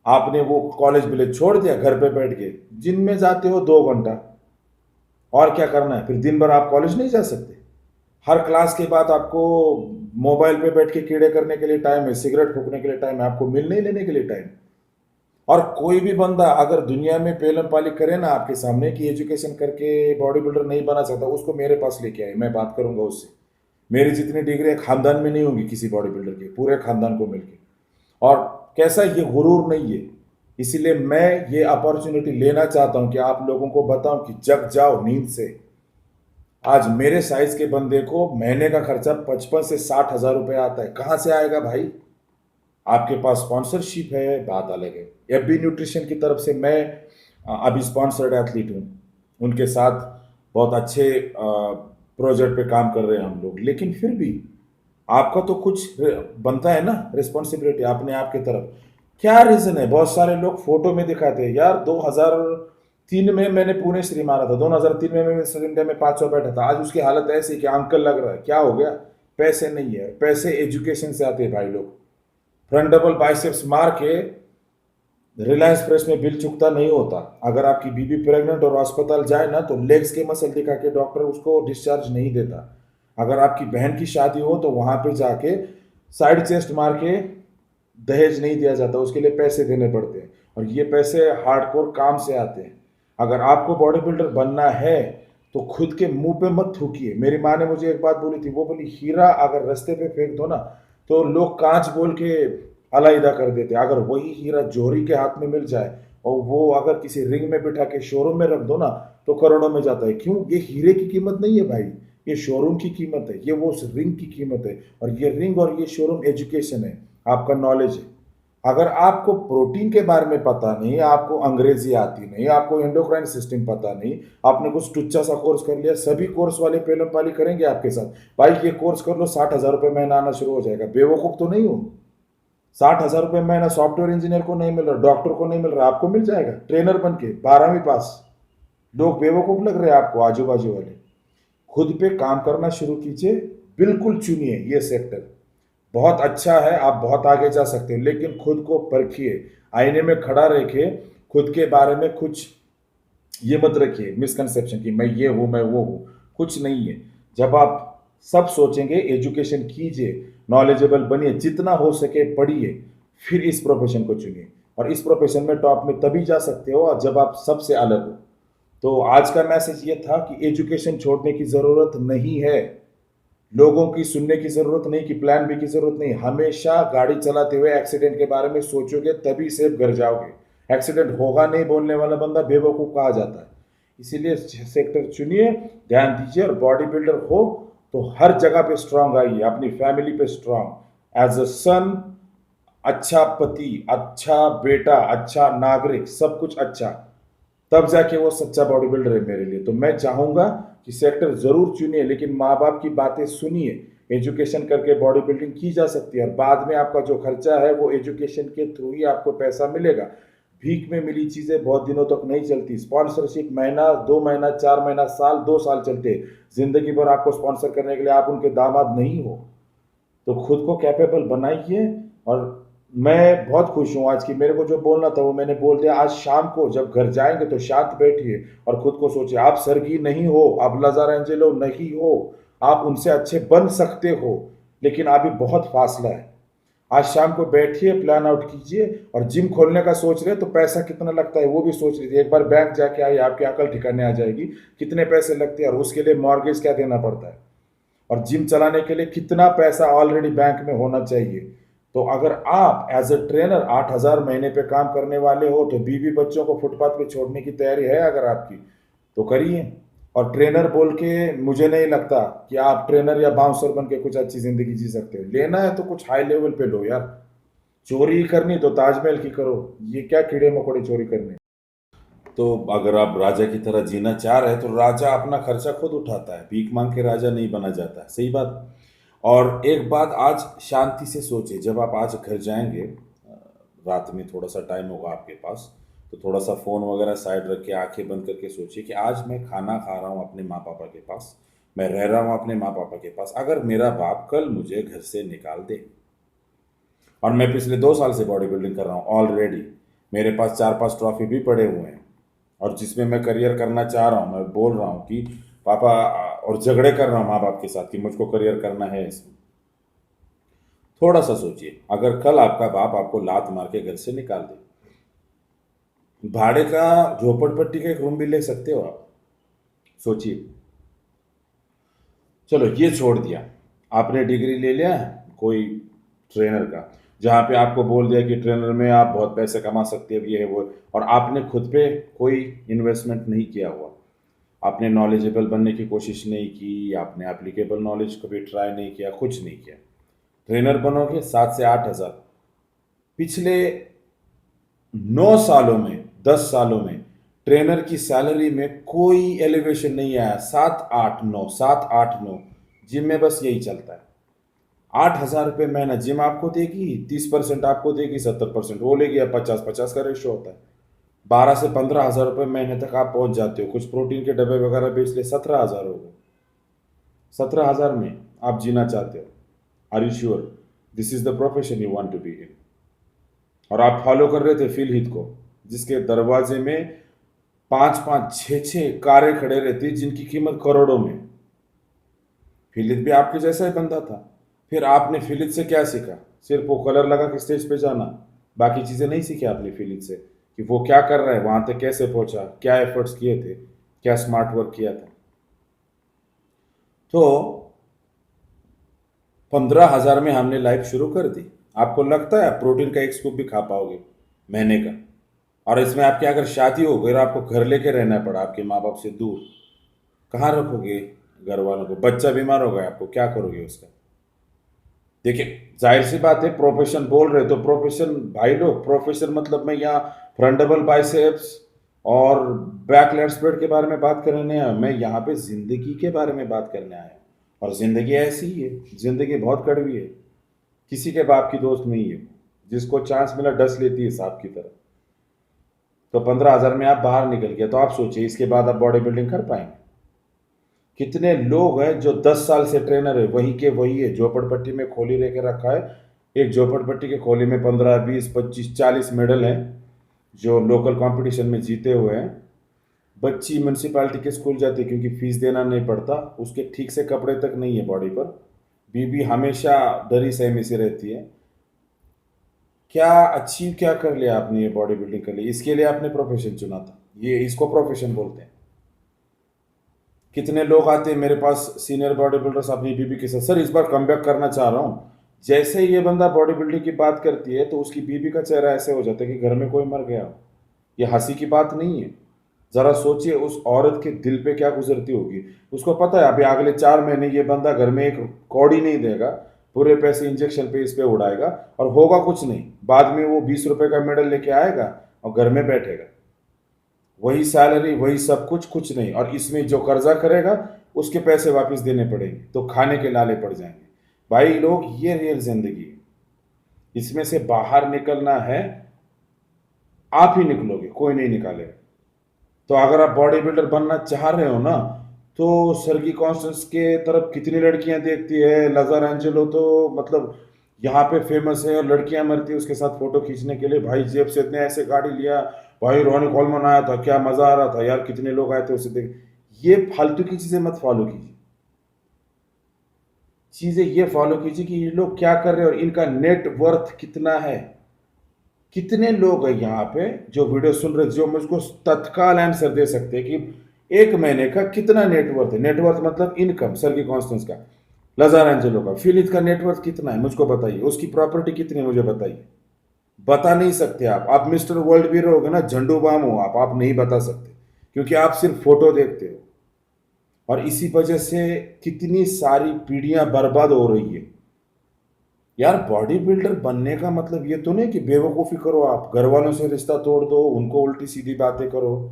आपने वो कॉलेज विलेज छोड़ दिया, घर पे बैठ के जिम में जाते हो 2 घंटा, और क्या करना है फिर, दिन भर आप कॉलेज नहीं जा सकते। हर क्लास के बाद आपको मोबाइल पे बैठ के कीड़े करने के लिए टाइम है, सिगरेट फूकने के लिए टाइम है, आपको मिलने ही लेने के लिए टाइम। और कोई भी बंदा अगर दुनिया में पेलम पाली करे ना आपके सामने कि एजुकेशन करके बॉडी बिल्डर नहीं बना सकता, उसको मेरे पास लेके आए, मैं बात करूंगा उससे। मेरी जितनी डिग्री खानदान में नहीं होंगी किसी बॉडी बिल्डर के, पूरे खानदान को मिलके। और कैसा, ये गुरूर नहीं है। इसीलिए मैं ये अपॉर्चुनिटी लेना चाहता हूं कि आप लोगों को बताऊं कि जग जाओ नींद से। आज मेरे साइज के बंदे को महीने का खर्चा 55 से 60 हजार रुपए आता है, कहां से आएगा भाई। आपके पास स्पॉन्सरशिप है, बात अलग है। एफबी न्यूट्रिशन की तरफ से मैं अभी स्पॉन्सर्ड एथलीट हूँ, उनके साथ बहुत अच्छे प्रोजेक्ट पे काम कर रहे हैं हम लोग। लेकिन फिर भी आपका तो कुछ बनता है ना रिस्पॉन्सिबिलिटी अपने आप की तरफ। क्या रीजन है, बहुत सारे लोग फोटो में दिखाते हैं यार, 2003 में मैंने पुणे श्री मारा था, 2003 में मैं मिस्टर इंडिया में 500 बैठा था, आज उसकी हालत ऐसी कि अंकल लग रहा है। क्या हो गया, पैसे नहीं है, पैसे एजुकेशन से आते हैं भाई लोग। फ्रंट डबल बाइसेप्स मार के रिलायंस प्रेस में बिल चुकता नहीं होता। अगर आपकी बीबी प्रेग्नेंट और अस्पताल जाए ना तो लेग्स के मसल दिखा के डॉक्टर उसको डिस्चार्ज नहीं देता। अगर आपकी बहन की शादी हो तो वहां पे जाके साइड चेस्ट मार के दहेज नहीं दिया जाता, उसके लिए पैसे देने पड़ते हैं, और ये पैसे हार्डकोर काम से आते हैं। अगर आपको बॉडी बिल्डर बनना है तो खुद के मुंह पे मत थूकिए। मेरी माँ ने मुझे एक बात बोली थी, वो बोली हीरा अगर रास्ते पे फेंक दो ना तो लोग कांच बोल के अलाइदा कर देते, अगर वही हीरा जोहरी के हाथ में मिल जाए और वो अगर किसी रिंग में बिठा के शोरूम में रख दो ना तो करोड़ों में जाता है। क्यों, ये हीरे की कीमत नहीं है भाई, ये शोरूम की कीमत है, ये वो उस रिंग की कीमत है। और ये रिंग और ये शोरूम एजुकेशन है, आपका नॉलेज है। अगर आपको प्रोटीन के बारे में पता नहीं, आपको अंग्रेजी आती नहीं, आपको एंडोक्राइन सिस्टम पता नहीं, आपने कुछ टुच्चा सा कोर्स कर लिया, सभी कोर्स वाले पेलम पाली करेंगे आपके साथ, भाई ये कोर्स कर लो 60 हजार रुपये महीना आना शुरू हो जाएगा। बेवकूफ तो नहीं हो, 60 हजार रुपये महीना सॉफ्टवेयर इंजीनियर को नहीं मिल रहा, डॉक्टर को नहीं मिल रहा, आपको मिल जाएगा ट्रेनर बन के 12वीं पास। लोग बेवकूफ लग रहे हैं आपको आजू बाजू वाले। खुद पे काम करना शुरू कीजिए, बिल्कुल चुनिए ये सेक्टर, बहुत अच्छा है, आप बहुत आगे जा सकते हो, लेकिन खुद को परखिए, आईने में खड़ा रखिए, खुद के बारे में कुछ ये मत रखिए मिसकंसेप्शन कि मैं ये हूँ मैं वो हूँ, कुछ नहीं है। जब आप सब सोचेंगे, एजुकेशन कीजिए, नॉलेजेबल बनिए, जितना हो सके पढ़िए, फिर इस प्रोफेशन को चुनिए। और इस प्रोफेशन में टॉप में तभी जा सकते हो जब आप सबसे अलग हो। तो आज का मैसेज ये था कि एजुकेशन छोड़ने की ज़रूरत नहीं है, लोगों की सुनने की ज़रूरत नहीं, कि प्लान बी की ज़रूरत नहीं। हमेशा गाड़ी चलाते हुए एक्सीडेंट के बारे में सोचोगे तभी सेफ घर जाओगे। एक्सीडेंट होगा नहीं बोलने वाला बंदा बेवकूफ़ कहा जाता है। इसीलिए सेक्टर चुनिए, ध्यान दीजिए, और बॉडी बिल्डर हो तो हर जगह पे स्ट्रांग आइए, अपनी फैमिली पे स्ट्रांग, एज अ सन, अच्छा पति, अच्छा बेटा, अच्छा नागरिक, सब कुछ अच्छा, तब जाके वो सच्चा बॉडी बिल्डर है मेरे लिए। तो मैं चाहूंगा कि सेक्टर जरूर चुनिए, लेकिन माँ बाप की बातें सुनिए। एजुकेशन करके बॉडी बिल्डिंग की जा सकती है, और बाद में आपका जो खर्चा है वो एजुकेशन के थ्रू ही आपको पैसा मिलेगा। भीख में मिली चीजें बहुत दिनों तक नहीं चलती। स्पॉन्सरशिप महीना, 2 महीना, 4 महीना, साल, 2 साल चलते। जिंदगी भर आपको स्पॉन्सर करने के लिए आप उनके दामाद नहीं हो। तो खुद को कैपेबल बनाइए। और मैं बहुत खुश हूँ आज की, मेरे को जो बोलना था वो मैंने बोल दिया। आज शाम को जब घर जाएंगे तो शांत बैठिए और खुद को सोचिए, आप सर्गी नहीं हो, आप लाज़ार एंजेलो नहीं हो, आप उनसे अच्छे बन सकते हो, लेकिन अभी बहुत फासला है। आज शाम को बैठिए, प्लान आउट कीजिए, और जिम खोलने का सोच रहे तो पैसा कितना लगता है वो भी सोच लीजिए। एक बार बैंक जाके आइए, आपकी अकल ठिकाने आ जाएगी, कितने पैसे लगते हैं और उसके लिए मॉर्गेज क्या देना पड़ता है, और जिम चलाने के लिए कितना पैसा ऑलरेडी बैंक में होना चाहिए। तो अगर आप एज अ ट्रेनर 8,000 महीने पे काम करने वाले हो तो बीवी बच्चों को फुटपाथ पे छोड़ने की तैयारी है अगर आपकी, तो करिए। और ट्रेनर बोल के मुझे नहीं लगता कि आप ट्रेनर या बाउंसर बन के कुछ अच्छी जिंदगी जी सकते हो। लेना है तो कुछ हाई लेवल पे लो यार। चोरी करनी तो ताजमहल की करो, ये क्या कीड़े मकोड़े चोरी करने। तो अगर आप राजा की तरह जीना चाह रहे हैं तो राजा अपना खर्चा खुद उठाता है, भीख मांग के राजा नहीं बना जाता है, सही बात। और एक बात आज शांति से सोचिए, जब आप आज घर जाएंगे, रात में थोड़ा सा टाइम होगा आपके पास, तो थोड़ा सा फ़ोन वगैरह साइड रख के आंखें बंद करके सोचिए कि आज मैं खाना खा रहा हूँ अपने माँ पापा के पास, मैं रह रहा हूँ अपने माँ पापा के पास। अगर मेरा बाप कल मुझे घर से निकाल दे, और मैं पिछले 2 साल से बॉडी बिल्डिंग कर रहा हूँ ऑलरेडी, मेरे पास 4-5 ट्रॉफी भी पड़े हुए हैं, और जिसमें मैं करियर करना चाह रहा हूँ, मैं बोल रहा हूँ कि पापा, और झगड़े कर रहा हूँ माँ बाप के साथ कि मुझको करियर करना है इसमें। थोड़ा सा सोचिए, अगर कल आपका बाप आपको लात मार के घर से निकाल दे, भाड़े का झोपड़पट्टी का एक रूम भी ले सकते हो आप, सोचिए। चलो ये छोड़ दिया, आपने डिग्री ले लिया कोई ट्रेनर का, जहाँ पे आपको बोल दिया कि ट्रेनर में आप बहुत पैसे कमा सकते हो, ये है वो, और आपने खुद पे कोई इन्वेस्टमेंट नहीं किया हुआ, आपने नॉलेजेबल बनने की कोशिश नहीं की, आपने एप्लीकेबल नॉलेज कभी ट्राई नहीं किया, कुछ नहीं किया। ट्रेनर बनोगे 7 से 8 हज़ार। पिछले 9 सालों में, 10 सालों में ट्रेनर की सैलरी में कोई एलिवेशन नहीं आया। 7-8-9, 7-8-9, जिम में बस यही चलता है। 8,000 रुपये महीना जिम आपको देगी, 30% आपको देगी, 70% वो लेगी, या 50-50 का रेशो होता है। 12 से 15 हज़ार रुपये महीने तक आप पहुंच जाते हो। कुछ प्रोटीन के डब्बे वगैरह बेच ले, 17 हज़ार हो गए। 17 हज़ार में आप जीना चाहते हो? Are you sure this is the profession you want to be in? और आप फॉलो कर रहे थे फिल हित को, जिसके दरवाजे में 5-5, 6-6 कारें खड़े रहती जिनकी कीमत करोड़ों में। फिलित भी आपके जैसा ही बंदा था। फिर आपने फिलित से क्या सीखा? सिर्फ वो कलर लगा के स्टेज पे जाना, बाकी चीज़ें नहीं सीखी आपने फिलित से, कि वो क्या कर रहा है, वहाँ तक कैसे पहुँचा, क्या एफर्ट्स किए थे, क्या स्मार्ट वर्क किया था। तो 15 हज़ार में हमने लाइफ शुरू कर दी। आपको लगता है आप प्रोटीन का एक स्कूप भी खा पाओगे महीने का? और इसमें आपकी अगर शादी हो गई और आपको घर लेके रहना पड़ा आपके माँ बाप से दूर, कहाँ रखोगे घर वालों को? बच्चा बीमार हो गया, आपको क्या करोगे उसका? देखिए, जाहिर सी बात है, प्रोफेशन बोल रहे तो प्रोफेशन, भाई लोग, प्रोफेशन मतलब मैं यहाँ फ्रंट डबल बाइसेप्स और बैक लेट स्प्रेड के बारे में बात करने नहीं आया, मैं यहाँ पे जिंदगी के बारे में बात करने आया। और जिंदगी ऐसी ही है, जिंदगी बहुत कड़वी है, किसी के बाप की दोस्त नहीं है, जिसको चांस मिला डस लेती है सांप की तरह। तो 15 हज़ार में आप बाहर निकल गए, तो आप सोचिए इसके बाद आप बॉडी बिल्डिंग कर पाएंगे? कितने लोग हैं जो 10 साल से ट्रेनर है, वही के वही है, झोपड़पट्टी में खोली रह के रखा है। एक झोपड़पट्टी के खोली में 15, 20, 25, 40 मेडल हैं, जो लोकल कंपटीशन में जीते हुए हैं। बच्ची म्यूनसिपालिटी के स्कूल जाती है क्योंकि फीस देना नहीं पड़ता, उसके ठीक से कपड़े तक नहीं है बॉडी पर, बीबी हमेशा डरी सहमी सी रहती है। क्या अचीव क्या कर लिया आपने ये बॉडी बिल्डिंग के लिए? इसके लिए आपने प्रोफेशन चुना था, ये इसको प्रोफेशन बोलते हैं। कितने लोग आते हैं मेरे पास सीनियर बॉडी बिल्डर्स अपनी बीबी के साथ, सर इस बार कमबैक करना चाह रहा हूँ। जैसे ही ये बंदा बॉडी बिल्डिंग की बात करती है तो उसकी बीबी का चेहरा ऐसे हो जाता है कि घर में कोई मर गया हो। ये हंसी की बात नहीं है। जरा सोचिए उस औरत के दिल पे क्या गुजरती होगी। उसको पता है अभी अगले 4 महीने ये बंदा घर में एक कौड़ी नहीं देगा, पूरे पैसे इंजेक्शन पे इस पे उड़ाएगा और होगा कुछ नहीं। बाद में वो 20 रुपए का मेडल लेके आएगा और घर में बैठेगा, वही सैलरी वही सब कुछ, कुछ नहीं। और इसमें जो कर्जा करेगा उसके पैसे वापस देने पड़ेंगे तो खाने के लाले पड़ जाएंगे। भाई लोग, ये रियल जिंदगी है। इसमें से बाहर निकलना है, आप ही निकलोगे, कोई नहीं निकालेगा। तो अगर आप बॉडी बिल्डर बनना चाह रहे हो ना, तो सर्गी कॉन्स्टेंस के तरफ कितनी लड़कियां देखती है, लजार एंजेलो तो मतलब यहाँ पे फेमस है और लड़कियां मरती है उसके साथ फोटो खींचने के लिए। भाई जेब से इतने ऐसे गाड़ी लिया, भाई रोनी कॉलमन आया था, क्या मजा आ रहा था यार, कितने लोग आए थे उसे देख। ये फालतू की चीजें मत फॉलो कीजिए। चीजें ये फॉलो कीजिए कि ये लोग क्या कर रहे हैं और इनका नेट वर्थ कितना है। कितने लोग हैं यहाँ पे जो वीडियो सुन रहे, जो मुझको तत्काल आंसर दे सकते हैं कि एक महीने का कितना नेटवर्थ है। नेटवर्थ मतलब इनकम, सर्गी कॉन्स्टेंस का, लजार एंजेलो का, फिलिप का नेटवर्थ कितना है मुझको बताइए, उसकी प्रॉपर्टी कितनी है मुझे बताइए। बता नहीं सकते आप मिस्टर वर्ल्ड भी रहोगे ना, झंडू बाम हो आप नहीं बता सकते, क्योंकि आप सिर्फ फोटो देखते हो। और इसी वजह से कितनी सारी पीढ़ियां बर्बाद हो रही है। यार बॉडी बिल्डर बनने का मतलब ये तो नहीं कि बेवकूफ़ी करो, आप घर वालों से रिश्ता तोड़ दो, उनको उल्टी सीधी बातें करो,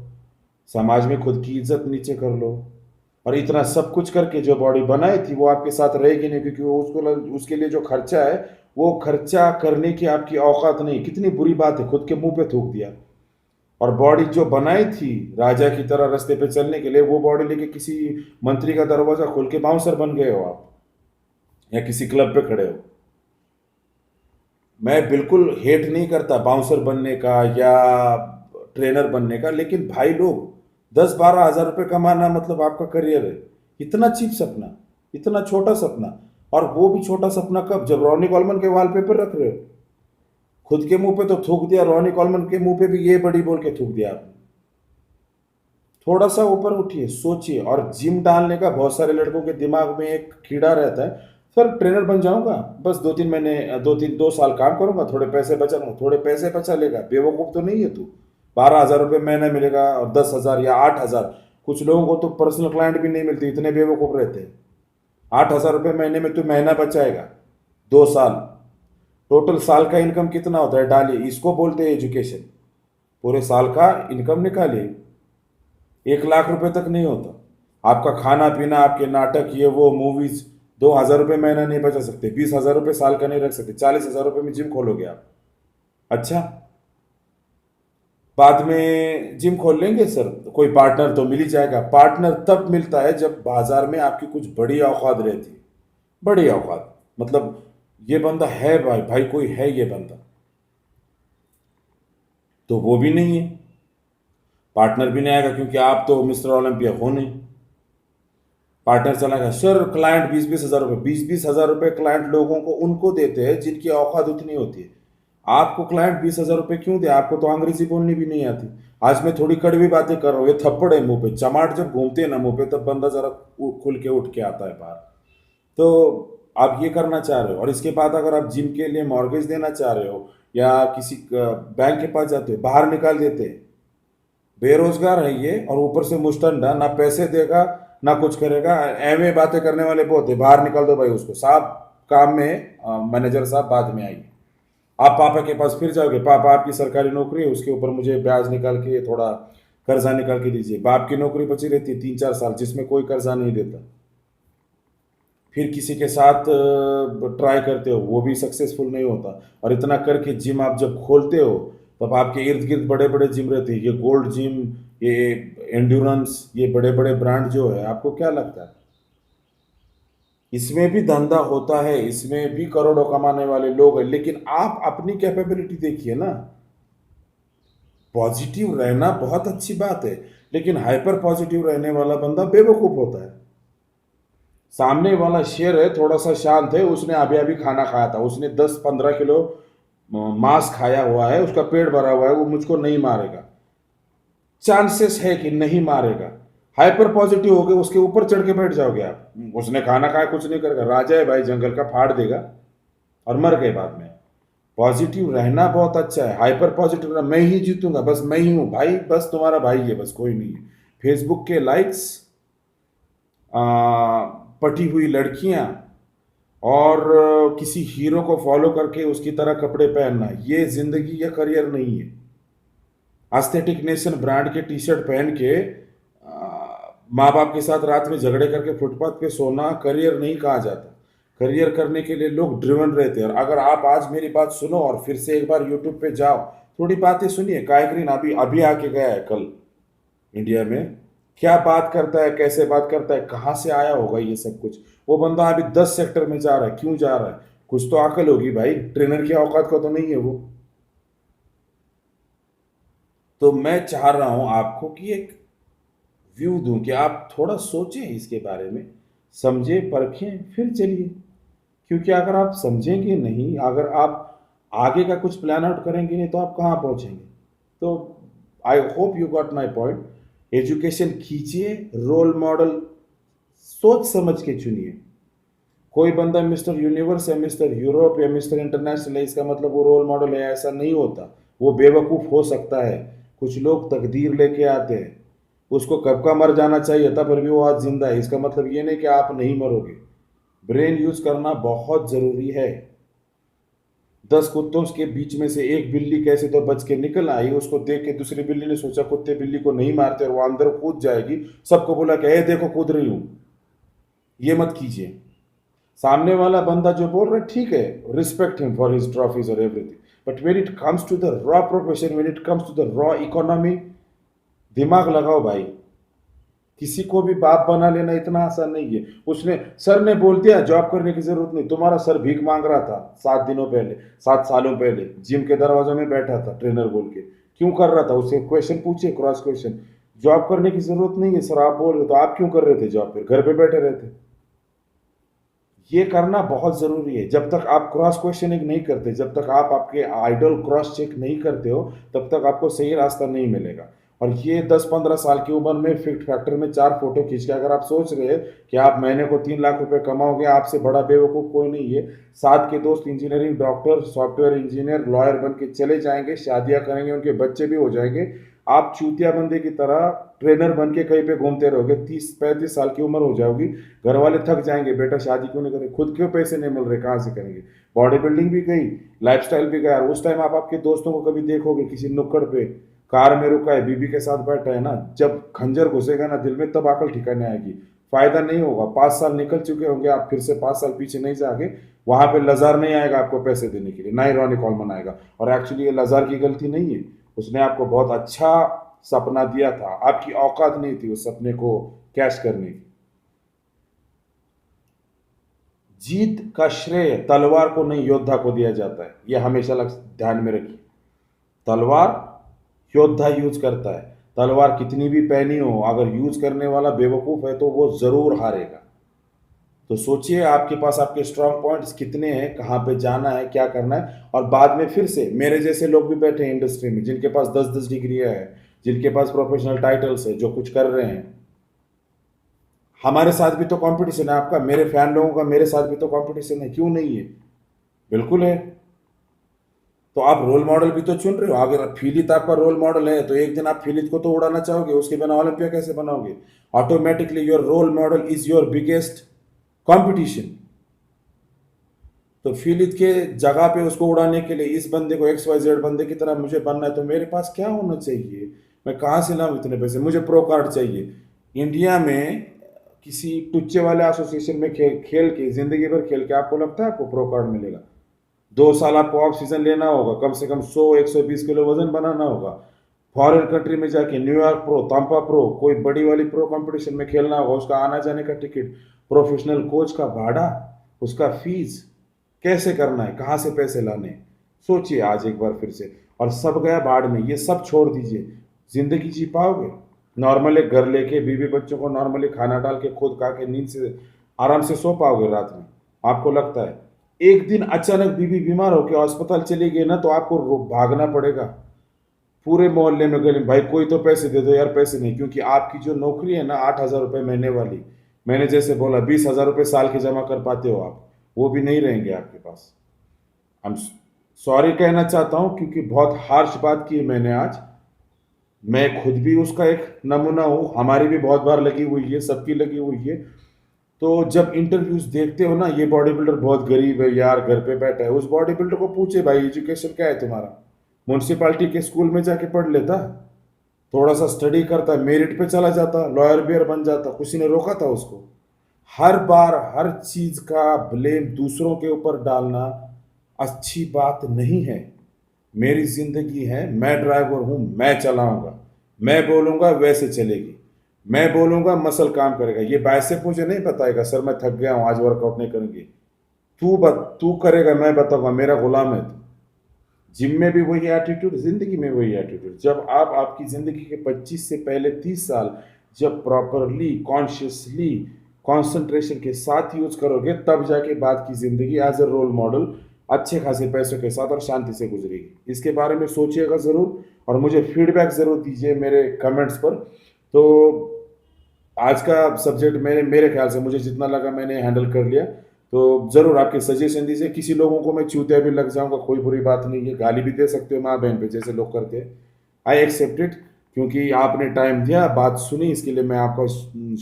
समाज में खुद की इज्जत नीचे कर लो। और इतना सब कुछ करके जो बॉडी बनाई थी वो आपके साथ रहेगी नहीं, क्योंकि वो उसके लिए जो खर्चा है वो खर्चा करने की आपकी औकात नहीं। कितनी बुरी बात है, खुद के मुंह पे थूक दिया। और बॉडी जो बनाई थी राजा की तरह रास्ते पे चलने के लिए, वो बॉडी लेके किसी मंत्री का दरवाजा खोल के बाउंसर बन गए हो आप, या किसी क्लब पे खड़े हो। मैं बिल्कुल हेट नहीं करता बाउंसर बनने का या ट्रेनर बनने का, लेकिन भाई लोग 10-12 हज़ार रुपये कमाना मतलब आपका करियर है। इतना चीप सपना, इतना छोटा सपना। और वो भी छोटा सपना कब, जब रॉनी कॉलमन के वॉलपेपर रख रहे हो। खुद के मुंह पे तो थूक दिया, रॉनी कॉलमन के मुंह पे भी ये बड़ी बोल के थूक दिया आपने। थोड़ा सा ऊपर उठिए, सोचिए। और जिम डालने का बहुत सारे लड़कों के दिमाग में एक कीड़ा रहता है, सर ट्रेनर बन जाऊंगा, बस 2-3 महीने 2-2 साल काम करूंगा, थोड़े पैसे बचा लूंगा। थोड़े पैसे बचा लेगा, बेवकूफ़ तो नहीं है तू। 12 हज़ार रुपये महीना मिलेगा और 10 हज़ार या 8 हज़ार। कुछ लोगों को तो पर्सनल क्लाइंट भी नहीं मिलती, इतने बेवकूफ़ रहते हैं। 8 हज़ार रुपये महीने में तू महीना बचाएगा, 2 साल। टोटल साल का इनकम कितना होता है डालिए, इसको बोलते हैं एजुकेशन। पूरे साल का इनकम निकालिए, 1 लाख रुपए तक नहीं होता। आपका खाना पीना, आपके नाटक, ये वो मूवीज, 2 हज़ार रुपये महीना नहीं बचा सकते, 20 हज़ार रुपये साल का नहीं रख सकते, 40 हज़ार रुपये में जिम खोलोगे आप। अच्छा, बाद में जिम खोल लेंगे सर, कोई पार्टनर तो मिल ही जाएगा। पार्टनर तब मिलता है जब बाजार में आपकी कुछ बड़ी औकात रहती है। बड़ी औकात मतलब ये बंदा है, भाई भाई कोई है ये बंदा, तो वो भी नहीं है। पार्टनर भी नहीं आएगा क्योंकि आप तो मिस्टर ओलंपिया हो नहीं। पार्टनर चला गया, सर क्लाइंट 20-20 हज़ार रुपये, 20-20 हज़ार रुपये क्लाइंट लोगों को उनको देते हैं जिनकी औकात उतनी होती है। आपको क्लाइंट 20 हज़ार रुपये क्यों दे, आपको तो अंग्रेजी बोलनी भी नहीं आती। आज मैं थोड़ी कड़वी बातें कर रहा हूँ, ये थप्पड़ है मुंह पे, चमाट जब घूमते हैं ना मुंह पे तब बंदा जरा खुल के उठ के आता है बाहर। तो आप ये करना चाह रहे हो, और इसके बाद अगर आप जिम के लिए मॉर्गेज देना चाह रहे हो या किसी बैंक के पास जाते हो, बाहर निकाल देते हैं। बेरोजगार है ये, और ऊपर से मुस्टंडा, ना पैसे देगा ना कुछ करेगा। एवं बातें करने वाले बहुत है, बाहर निकाल दो भाई उसको, साहब काम में मैनेजर साहब बाद में आइए। आप पापा के पास फिर जाओगे, पापा आपकी सरकारी नौकरी है, उसके ऊपर मुझे ब्याज निकाल के थोड़ा कर्जा निकाल के दीजिए। बाप की नौकरी बची रहती है 3-4 साल जिसमें कोई कर्जा नहीं देता। फिर किसी के साथ ट्राई करते हो, वो भी सक्सेसफुल नहीं होता। और इतना करके जिम आप जब खोलते हो तब आपके इर्द गिर्द बड़े बड़े जिम रहते हैं, ये गोल्ड जिम, ये एंड्योरेंस, ये बड़े बड़े ब्रांड जो है, आपको क्या लगता है इसमें भी धंधा होता है, इसमें भी करोड़ों कमाने वाले लोग हैं। लेकिन आप अपनी कैपेबिलिटी देखिए ना। पॉजिटिव रहना बहुत अच्छी बात है, लेकिन हाइपर पॉजिटिव रहने वाला बंदा बेवकूफ होता है। सामने वाला शेर है, थोड़ा सा शांत है, उसने अभी अभी खाना खाया था, उसने 10-15 किलो मांस खाया हुआ है, उसका पेट भरा हुआ है, वो मुझको नहीं मारेगा। चांसेस है कि नहीं मारेगा। हाइपर पॉजिटिव हो गए, उसके ऊपर चढ़ के बैठ जाओगे आप, उसने खाना खाया कुछ नहीं करेगा, राजा है भाई जंगल का, फाड़ देगा और मर गए बाद में। पॉजिटिव रहना बहुत अच्छा है, हाइपर पॉजिटिव रहना, मैं ही जीतूंगा, बस मैं ही हूं भाई, बस तुम्हारा भाई है, बस कोई नहीं है। फेसबुक के लाइक्स, पटी हुई लड़कियां और किसी हीरो को फॉलो करके उसकी तरह कपड़े पहनना, ये जिंदगी या करियर नहीं है। एस्थेटिक नेशन ब्रांड के टी शर्ट पहन के माँ बाप के साथ रात में झगड़े करके फुटपाथ पे सोना करियर नहीं कहा जाता। करियर करने के लिए लोग ड्रिवन रहते हैं। और अगर आप आज मेरी बात सुनो और फिर से एक बार यूट्यूब पे जाओ, थोड़ी बातें सुनिए। कायग्रीन अभी अभी आके गया है कल इंडिया में, क्या बात करता है, कैसे बात करता है, कहाँ से आया होगा ये सब कुछ। वो बंदा अभी 10 सेक्टर में जा रहा है, क्यों जा रहा है? कुछ तो अकल होगी भाई, ट्रेनर की औकात का तो नहीं है वो। तो मैं चाह रहा हूं आपको कि एक व्यू दूं कि आप थोड़ा सोचें इसके बारे में, समझें परखें फिर चलिए। क्योंकि अगर आप समझेंगे नहीं, अगर आप आगे का कुछ प्लान आउट करेंगे नहीं, तो आप कहाँ पहुंचेंगे? तो I hope you got my point. Education कीजिए, रोल मॉडल सोच समझ के चुनिए। कोई बंदा मिस्टर यूनिवर्स है, मिस्टर यूरोप या मिस्टर इंटरनेशनल है, इसका मतलब वो रोल मॉडल है, ऐसा नहीं होता। वो बेवकूफ़ हो सकता है। कुछ लोग तकदीर लेके आते हैं, उसको कब का मर जाना चाहिए था, पर भी वो आज जिंदा है। इसका मतलब ये नहीं कि आप नहीं मरोगे। ब्रेन यूज करना बहुत जरूरी है। 10 कुत्तों के बीच में से एक बिल्ली कैसे तो बच के निकल आई, उसको देख के दूसरी बिल्ली ने सोचा कुत्ते बिल्ली को नहीं मारते, और वो अंदर कूद जाएगी। सबको बोला कि ए देखो कूद रही हूं। ये मत कीजिए। सामने वाला बंदा जो बोल रहा है ठीक है, respect him for his trophies और everything, but when it comes to the raw profession, when it comes to the raw economy, दिमाग लगाओ भाई। किसी को भी बाप बना लेना इतना आसान नहीं है। उसने सर ने बोल दिया जॉब करने की जरूरत नहीं। तुम्हारा सर भीख मांग रहा था 7 दिनों पहले, 7 सालों पहले, जिम के दरवाजों में बैठा था ट्रेनर बोल के। क्यों कर रहा था? उससे क्वेश्चन पूछिए, क्रॉस क्वेश्चन। जॉब करने की जरूरत नहीं है सर, आप बोल रहे हो, तो आप क्यों कर रहे थे जॉब? फिर घर पे बैठे रहते। ये करना बहुत जरूरी है। जब तक आप क्रॉस क्वेश्चनिंग नहीं करते, जब तक आप आपके आइडल क्रॉस चेक नहीं करते हो, तब तक आपको सही रास्ता नहीं मिलेगा। और ये 10-15 साल की उम्र में फिट फैक्टर में 4 फोटो खींच के अगर आप सोच रहे हैं कि आप महीने को 3 लाख रुपए कमाओगे, आपसे बड़ा बेवकूफ कोई नहीं है। साथ के दोस्त engineering, doctor, software engineer, lawyer बन के चले जाएंगे, शादियां करेंगे, उनके बच्चे भी हो जाएंगे। आप चूतिया बंदे की तरह ट्रेनर बन के कहीं पे घूमते रहोगे, 30-35 साल की उम्र हो जाओगी। घर वाले थक जाएंगे, बेटा शादी क्यों नहीं करें, खुद क्यों पैसे नहीं मिल रहे, कहाँ से करेंगे? बॉडी बिल्डिंग भी गई, लाइफस्टाइल भी गया। उस टाइम आप आपके दोस्तों को कभी देखोगे किसी नुक्कड़ पे कार में रुका है, बीबी के साथ बैठा है ना, जब खंजर घुसेगा ना दिल में, तब अकल ठिकाने आएगी। फायदा नहीं होगा। 5 साल निकल चुके होंगे, आप फिर से 5 साल पीछे नहीं जाओगे। वहां पे लजार नहीं आएगा आपको पैसे देने के लिए, ना ही रॉनी कॉलमन आएगा। और एक्चुअली ये लजार की गलती नहीं है, उसने आपको बहुत अच्छा सपना दिया था, आपकी औकात नहीं थी उस सपने को कैश करने की। जीत का श्रेय तलवार को नहीं, योद्धा को दिया जाता है, यह हमेशा ध्यान में रखिए। तलवार योद्धा यूज करता है। तलवार कितनी भी पहनी हो, अगर यूज करने वाला बेवकूफ है तो वो जरूर हारेगा। तो सोचिए आपके पास आपके स्ट्रांग पॉइंट्स कितने हैं, कहाँ पे जाना है, क्या करना है। और बाद में फिर से मेरे जैसे लोग भी बैठे हैं इंडस्ट्री में, जिनके पास 10-10 डिग्रियां हैं, जिनके पास प्रोफेशनल टाइटल्स है, जो कुछ कर रहे हैं। हमारे साथ भी तो कंपटीशन है आपका, मेरे फैन लोगों का मेरे साथ भी तो कंपटीशन है, क्यों नहीं है? बिल्कुल है। तो आप रोल मॉडल भी तो चुन रहे हो। अगर फिलित आपका रोल मॉडल है, तो एक दिन आप फिलित को तो उड़ाना चाहोगे, उसके बिना ओलंपिया कैसे बनाओगे? Automatically your role model is your biggest competition. तो फिलित के जगह पे उसको उड़ाने के लिए इस बंदे को XYZ बंदे की तरह मुझे बनना है, तो मेरे पास क्या होना चाहिए? मैं कहाँ से लाऊं इतने पैसे? मुझे प्रो कार्ड चाहिए। इंडिया में किसी टुच्चे वाले एसोसिएशन में खेल के, जिंदगी भर खेल के, आपको लगता है आपको प्रो कार्ड मिलेगा? 2 साल आपको ऑफ सीजन लेना होगा, कम से कम 100-120 किलो वजन बनाना होगा, फॉरेन कंट्री में जाके न्यूयॉर्क प्रो, तांपा प्रो, कोई बड़ी वाली प्रो कंपटीशन में खेलना होगा। उसका आना जाने का टिकट, प्रोफेशनल कोच का भाड़ा, उसका फीस, कैसे करना है, कहाँ से पैसे लाने हैं? सोचिए आज एक बार फिर से। और सब गया भाड़ में, ये सब छोड़ दीजिए। जिंदगी जी पाओगे? नॉर्मल एक घर लेके, बीवी बच्चों को नॉर्मली खाना डाल के, खुद खा के, नींद से आराम से सो पाओगे रात में? आपको लगता है? एक दिन अचानक बीवी बीमार होकर अस्पताल चली गई ना तो आपको भागना पड़ेगा पूरे मोहल्ले में, गली में, भाई कोई तो पैसे दे दो यार, पैसे नहीं, क्योंकि आपकी जो नौकरी है ना 8,000 रुपये महीने वाली, मैंने जैसे बोला 20,000 रुपये साल के जमा कर पाते हो आप, वो भी नहीं रहेंगे आपके पास। हम सॉरी कहना चाहता हूँ क्योंकि बहुत हार्श बात की है मैंने आज, मैं खुद भी उसका एक नमूना हूँ, हमारी भी बहुत बार लगी हुई है, सबकी लगी हुई है। तो जब इंटरव्यूज देखते हो ना, ये बॉडी बिल्डर बहुत गरीब है यार, घर पे बैठा है, उस बॉडी बिल्डर को पूछे भाई एजुकेशन क्या है तुम्हारा, म्यूनसिपालिटी के स्कूल में जाके पढ़ लेता, थोड़ा सा स्टडी करता, मेरिट पे चला जाता, लॉयर बियर बन जाता, किसी ने रोका था उसको? हर बार हर चीज का ब्लेम दूसरों के ऊपर डालना अच्छी बात नहीं है। मेरी जिंदगी है, मैं ड्राइवर हूं, मैं चलाऊंगा, मैं बोलूंगा वैसे चलेगी, मैं बोलूंगा मसल काम करेगा। ये बाइसेप मुझे नहीं बताएगा सर मैं थक गया हूं आज वर्कआउट नहीं करूंगी, तू करेगा, मैं बताऊंगा, मेरा गुलाम है तू। जिम में भी वही एटीट्यूड, जिंदगी में वही एटीट्यूड। जब आप आपकी जिंदगी के 25 से पहले 30 साल जब प्रॉपरली कॉन्शियसली कंसंट्रेशन के साथ यूज करोगे, तब जाके बाद की जिंदगी एज ए रोल मॉडल अच्छे खासे पैसों के साथ और शांति से गुजरेगी। इसके बारे में सोचिएगा ज़रूर और मुझे फीडबैक ज़रूर दीजिए मेरे कमेंट्स पर। तो आज का सब्जेक्ट मेरे मेरे ख्याल से मुझे जितना लगा मैंने हैंडल कर लिया। तो ज़रूर आपके सजेशन दीजिए। किसी लोगों को मैं चूतिया भी लग जाऊंगा, कोई बुरी बात नहीं है, गाली भी दे सकते हो माँ बहन पे जैसे लोग करते हैं। आई एक्सेप्ट इट, क्योंकि आपने टाइम दिया, बात सुनी, इसके लिए मैं आपका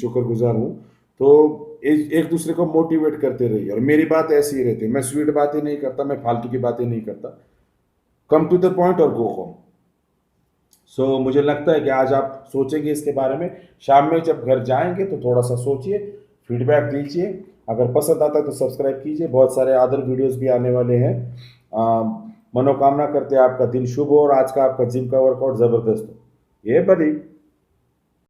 शुक्रगुजार हूँ। तो एक दूसरे को मोटिवेट करते रहिए और मेरी बात ऐसी ही रहती है, मैं स्वीट बातें नहीं करता, मैं फालतू की बातें नहीं करता, कम टू द पॉइंट और गो होम। सो मुझे लगता है कि आज आप सोचेंगे इसके बारे में, शाम में जब घर जाएंगे तो थोड़ा सा सोचिए, फीडबैक दीजिए, अगर पसंद आता है तो सब्सक्राइब कीजिए, बहुत सारे अदर वीडियोस भी आने वाले हैं। मनोकामना करते हैं आपका दिन शुभ हो और आज का आपका जिम का वर्कआउट ज़बरदस्त हो। ये बड़ी